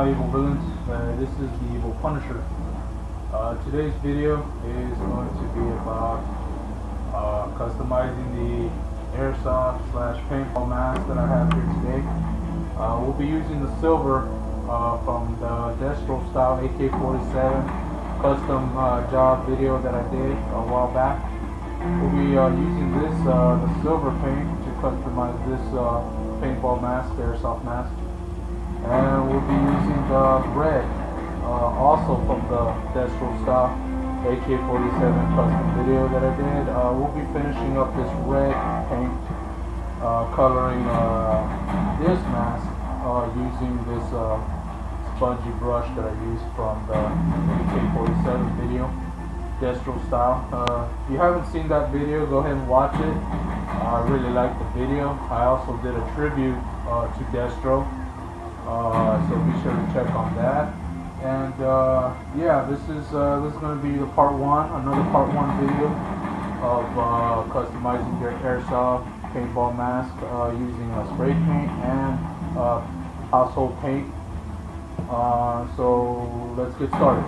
Evil Villains. This is the Evil Punisher. Today's video is going to be about customizing the Airsoft / Paintball mask that I have here today. We'll be using the silver from the Destro style AK-47 custom job video that I did a while back. We'll be using this, the silver paint, to customize this paintball mask, Airsoft mask. And we'll be using the red, also from the Destro style AK-47 custom video that I did. We'll be finishing up this red paint, coloring this mask using this spongy brush that I used from the AK-47 video, Destro style. If you haven't seen that video, go ahead and watch it. I really liked the video. I also did a tribute to Destro. So be sure to check on that. And yeah, this is going to be the another part one video of customizing your Airsoft paintball mask using spray paint and household paint. So let's get started.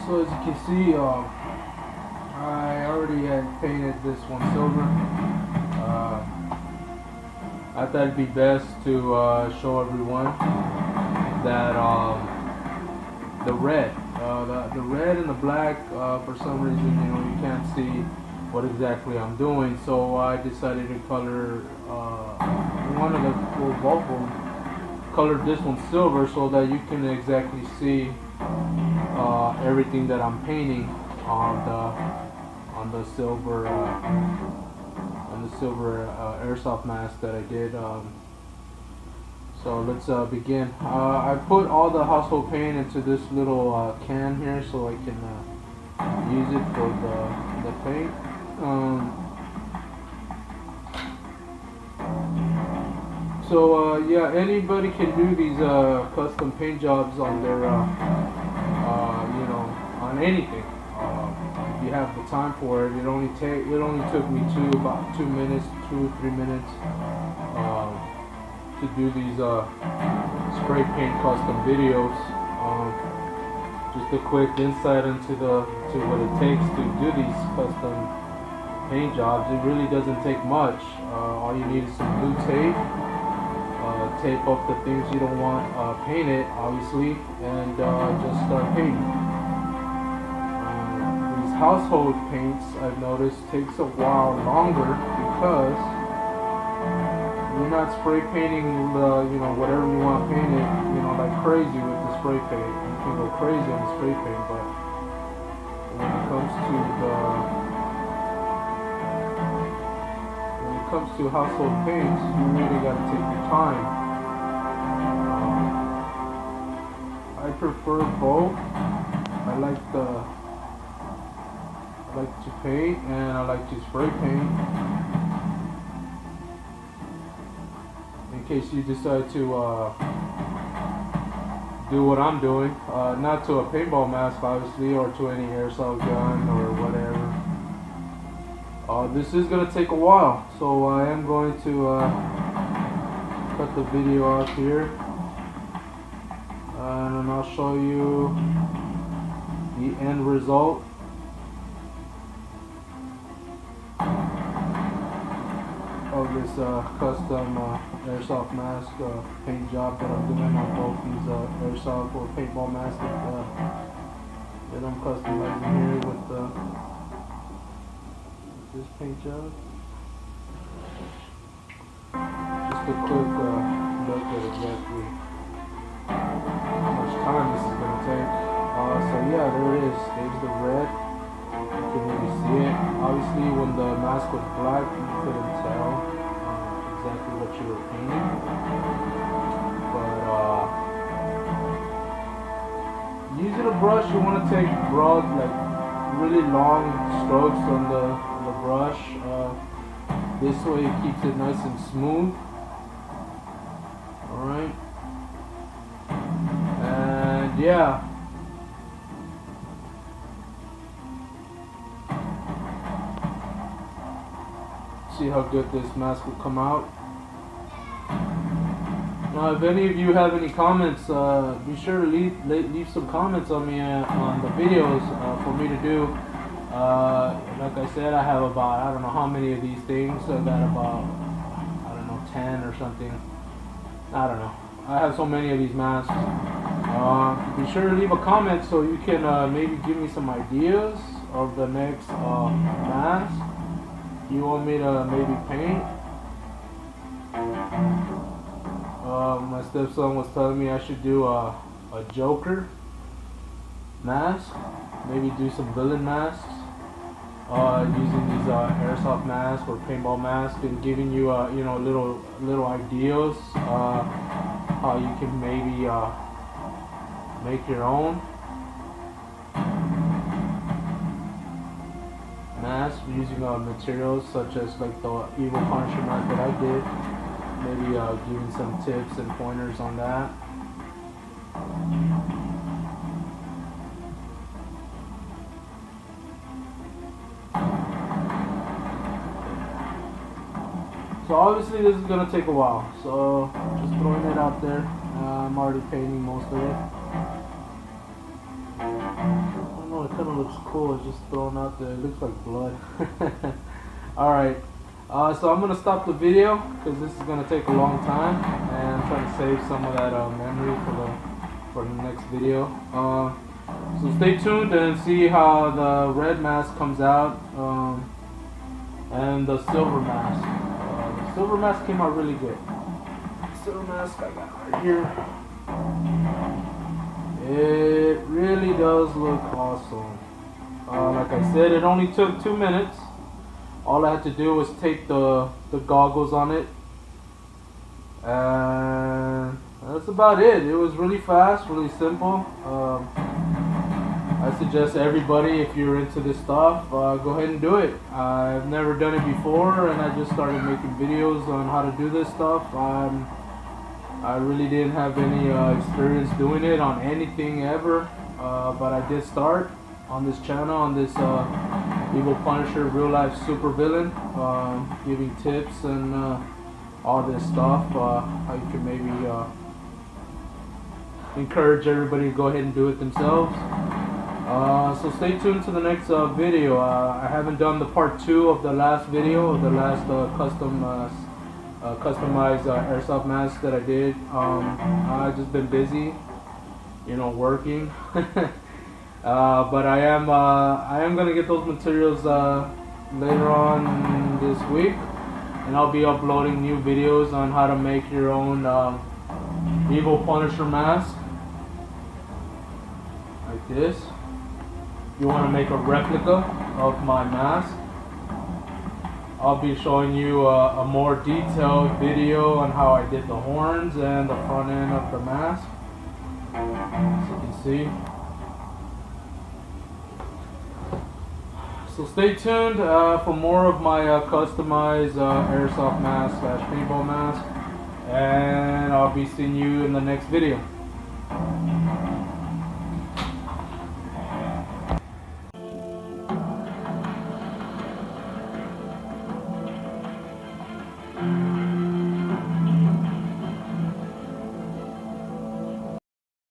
So as you can see, I already had painted this one silver. I thought it'd be best to show everyone that the red and the black, for some reason, you can't see what exactly I'm doing. So I decided to color both of them. Colored this one silver so that you can exactly see everything that I'm painting on the silver Airsoft mask that I did. So let's begin. I put all the household paint into this little can here so I can use it for the paint. So yeah, anybody can do these custom paint jobs on their on anything. If you have the time for it, it only took me about 2 minutes, 2 or 3 minutes to do these spray paint custom videos. Just a quick insight into what it takes to do these custom paint jobs. It really doesn't take much. All you need is some blue tape. Tape up the things you don't want painted, obviously, and just start painting. These household paints, I've noticed, takes a while longer because you're not spray painting whatever you want painted, like crazy with the spray paint. You can go crazy on the spray paint, but when it comes to household paints, you really got to take your time. I prefer both. I like to paint and I like to spray paint. In case you decide to do what I'm doing, not to a paintball mask obviously, or to any airsoft gun or whatever. this is gonna take a while, so I am going to cut the video off here, and I'll show you the end result. Of this custom airsoft mask paint job that I'm doing on both these airsoft or paintball masks that I'm customizing here with this paint job. Just a quick look at exactly how much time this is going to take. So yeah, there it is. There's the red. You can really see it. Obviously, when the mask was black, you couldn't tell exactly what you were painting. But using a brush, you want to take broad, like really long strokes on the brush. This way, it keeps it nice and smooth. All right, and yeah. See how good this mask will come out. Now, if any of you have any comments, be sure to leave some comments on me on the videos for me to do. Like I said, I have about, I don't know how many of these things. I got about, I don't know, 10 or something. I don't know. I have so many of these masks. Be sure to leave a comment so you can maybe give me some ideas of the next mask you want me to maybe paint. My stepson was telling me I should do a Joker mask, maybe do some villain masks, using these airsoft masks or paintball masks, and giving you you know, little ideas how you can maybe make your own mask using materials such as like the Evil Punisher mask that I did. Maybe giving some tips and pointers on that. So obviously this is gonna take a while. So just throwing it out there. I'm already painting most of it. It kind of looks cool. It's just thrown out there. It looks like blood. Alright, so I'm going to stop the video because this is going to take a long time, and I'm trying to save some of that memory for the next video. So stay tuned and see how the red mask comes out, and the silver mask. The silver mask came out really good. Silver mask I got right here. It really does look awesome. Like I said, it only took 2 minutes. All I had to do was take the goggles on it, and that's about it. It was really fast, really simple. I suggest everybody, if you're into this stuff, go ahead and do it. I've never done it before, and I just started making videos on how to do this stuff. I really didn't have any experience doing it on anything ever, but I did start on this channel, on this Evil Punisher real life super villain, giving tips and all this stuff, how you can maybe encourage everybody to go ahead and do it themselves. So stay tuned to the next video. I haven't done the part 2 of the last video, of the last customized airsoft mask that I did. I've just been busy, you know, working. But I am gonna get those materials later on this week, and I'll be uploading new videos on how to make your own Evil Punisher mask, like this. If you want to make a replica of my mask, I'll be showing you a more detailed video on how I did the horns and the front end of the mask, as you can see. So stay tuned for more of my customized airsoft mask / paintball mask, and I'll be seeing you in the next video.